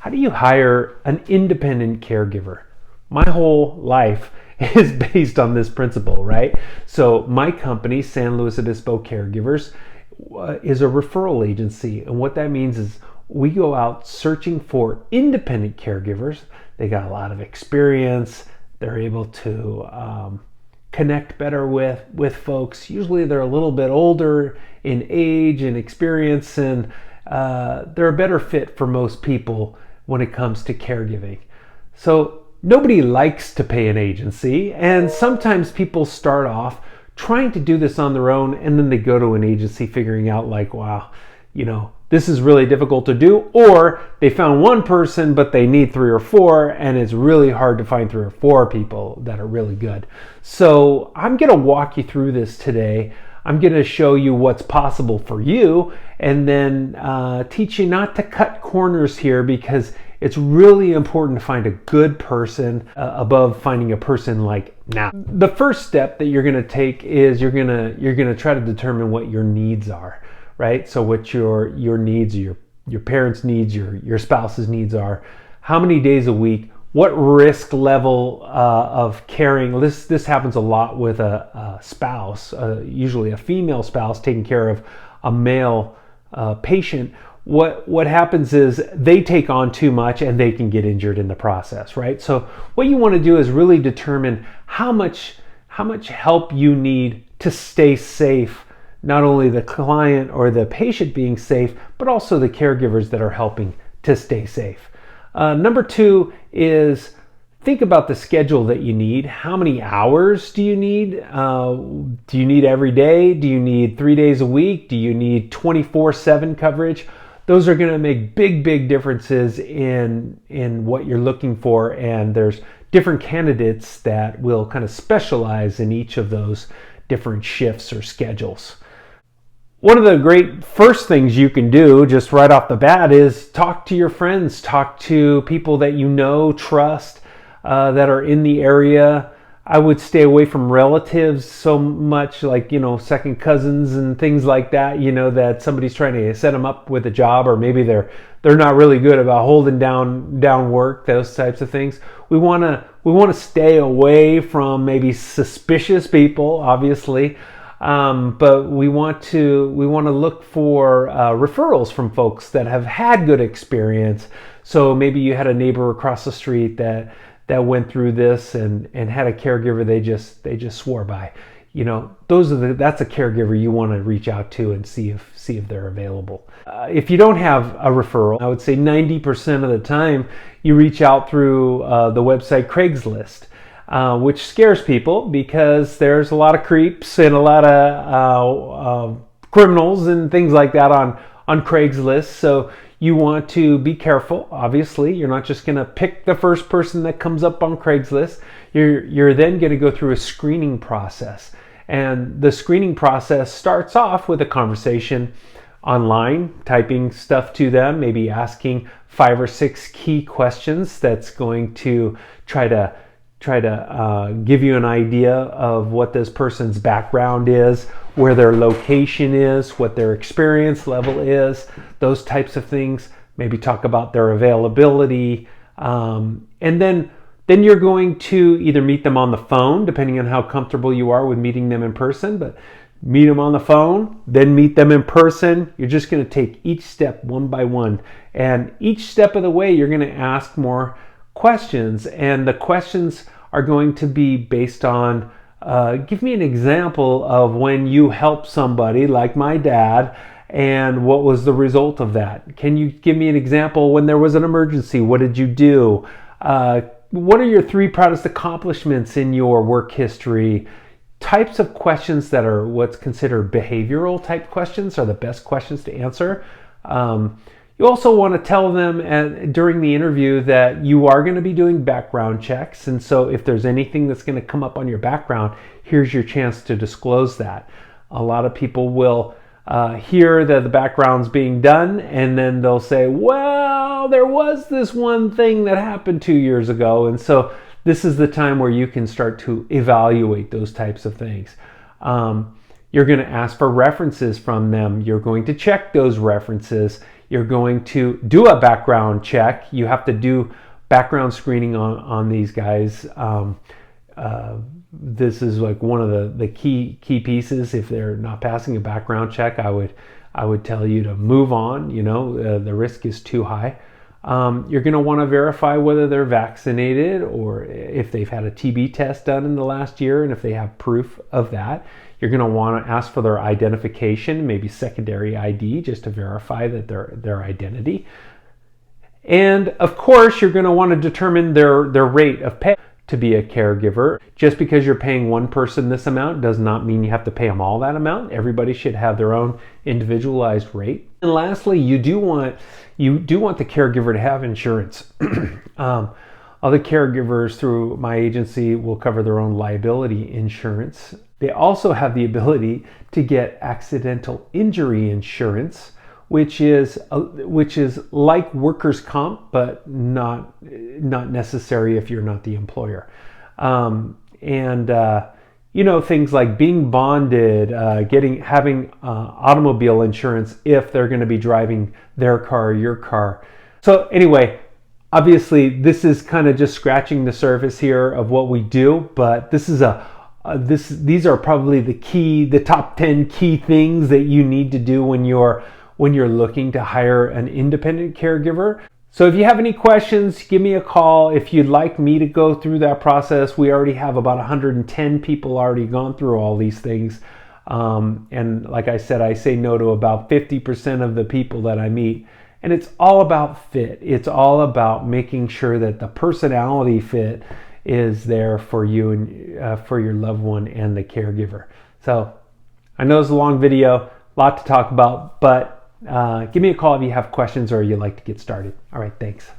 how do you hire an independent caregiver? My whole life is based on this principle, right? So my company, San Luis Obispo Caregivers, is a referral agency. And what that means is we go out searching for independent caregivers. They got a lot of experience. They're able to connect better with folks. Usually they're a little bit older in age and experience, and they're a better fit for most people when it comes to caregiving. So nobody likes to pay an agency, and sometimes people start off trying to do this on their own, and then they go to an agency figuring out like, wow, this is really difficult to do, or they found one person but they need 3 or 4, and it's really hard to find 3 or 4 people that are really good. So I'm going to walk you through this today. I'm going to show you what's possible for you, and then teach you not to cut corners here, because it's really important to find a good person above finding a person like now. The first step that you're going to take is you're going to try to determine what your needs are, right? So what your needs, your parents' needs, your spouse's needs are. How many days a week? What risk level of caring? This happens a lot with a spouse, usually a female spouse taking care of a male patient. What happens is they take on too much and they can get injured in the process, right? So what you want to do is really determine how much help you need to stay safe, not only the client or the patient being safe, but also the caregivers that are helping to stay safe. Number 2 is think about the schedule that you need. How many hours do you need? Do you need every day? Do you need 3 days a week? Do you need 24/7 coverage? Those are going to make big differences in what you're looking for, and there's different candidates that will kind of specialize in each of those different shifts or schedules. One of the great first things you can do just right off the bat is talk to your friends, talk to people that you know, trust, that are in the area. I would stay away from relatives so much, like, second cousins and things like that, that somebody's trying to set them up with a job, or maybe they're not really good about holding down work, those types of things. We want to stay away from maybe suspicious people, obviously. But we want to look for referrals from folks that have had good experience. So maybe you had a neighbor across the street that went through this and had a caregiver they just swore by. That's a caregiver you want to reach out to and see if they're available. If you don't have a referral, I would say 90% of the time you reach out through the website Craigslist. Which scares people because there's a lot of creeps and a lot of criminals and things like that on Craigslist. So you want to be careful. Obviously, you're not just going to pick the first person that comes up on Craigslist. You're then going to go through a screening process. And the screening process starts off with a conversation online, typing stuff to them, maybe asking 5 or 6 key questions that's going to try to give you an idea of what this person's background is, where their location is, what their experience level is, those types of things. Maybe talk about their availability. And then you're going to either meet them on the phone, depending on how comfortable you are with meeting them in person, but meet them on the phone, then meet them in person. You're just going to take each step one by one. And each step of the way, you're going to ask more questions, and the questions are going to be based on give me an example of when you helped somebody like my dad and what was the result of that. Can you give me an example when there was an emergency? What did you do? What are your 3 proudest accomplishments in your work history? Types of questions that are what's considered behavioral type questions are the best questions to answer. You also want to tell them during the interview that you are going to be doing background checks. And so if there's anything that's going to come up on your background, here's your chance to disclose that. A lot of people will hear that the background's being done, and then they'll say, well, there was this one thing that happened 2 years ago. And so this is the time where you can start to evaluate those types of things. You're going to ask for references from them. You're going to check those references. You're going to do a background check. You have to do background screening on these guys. This is like one of the key pieces. If they're not passing a background check, I would tell you to move on. The risk is too high. You're going to want to verify whether they're vaccinated or if they've had a TB test done in the last year, and if they have proof of that. You're going to want to ask for their identification, maybe secondary ID, just to verify that their identity. And of course, you're going to want to determine their rate of pay to be a caregiver. Just because you're paying one person this amount does not mean you have to pay them all that amount. Everybody should have their own individualized rate. And lastly, you do want the caregiver to have insurance. Other caregivers through my agency will cover their own liability insurance. They also have the ability to get accidental injury insurance, which is like workers' comp, but not necessary if you're not the employer. Things like being bonded, having automobile insurance if they're going to be driving their car or your car. So anyway, obviously this is kind of just scratching the surface here of what we do, but this is these are probably the top 10 key things that you need to do when you're looking to hire an independent caregiver. So if you have any questions, give me a call. If you'd like me to go through that process, we already have about 110 people already gone through all these things. And like I said, I say no to about 50% of the people that I meet. And it's all about fit. It's all about making sure that the personality fit is there for you and for your loved one and the caregiver. So I know it's a long video, a lot to talk about, but give me a call if you have questions or you'd like to get started. All right, thanks.